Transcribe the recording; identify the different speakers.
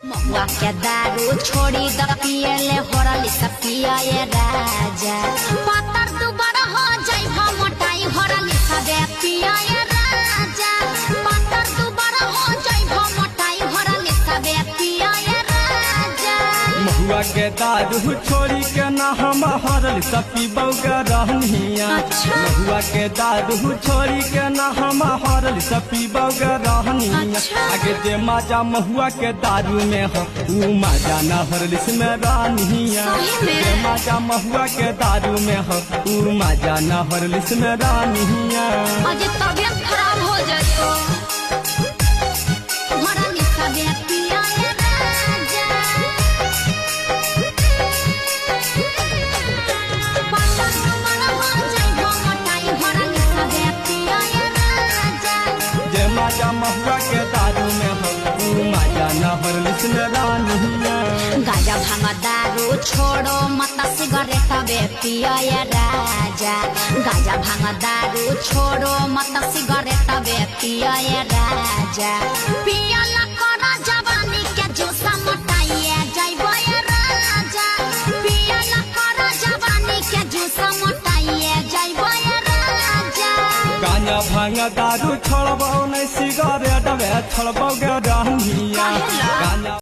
Speaker 1: महुआ के दारू छोड़ी द पियले होरली सपिया ये राजा पातर दुबारा हो जाई भा मोटाई होरली सबे पिया ये राजा पातर दुबारा हो जाई भा मोटाई होरली सबे पिया ये राजा
Speaker 2: महुआ के दारू छोड़ी के ना हम हरल सपी बौगा रहनिया। महुआ के दारू छोड़ी के ना हम हरल सपी बौगा रहनिया। आगे जे माजा महुआ के दारू में हो ऊ माजा ना हरलिस में रानिया। जे माजा महुआ के दारू में हो ऊ माजा ना हरलिस में रानिया।
Speaker 1: आज तबीयत खराब हो जाए तो हरली सबे पिया ये राजा पातर दुबारा हो जाई भा मोटाई होरली सबे पिया ये राजा
Speaker 2: जे माजा महुआ के दारू में हो ऊ माजा ना हरलिस में रानिया।
Speaker 1: गाजा भांगा दारू छोड़ो मत सिगरेट बे पिया ये राजा गाजा भांगा दारू छोड़ो मत सिगरेट बे पिया ये राजा पिया ला करा जवानी के जोसा मोटाइए जाइबो ये राजा पिया ला करा जवानी के जोसा मोटाइए जाइबो ये राजा
Speaker 2: गांजा भांगा दारू छोड़बो नहीं सिगरेट बे छोड़बो गे रानिया। गांजा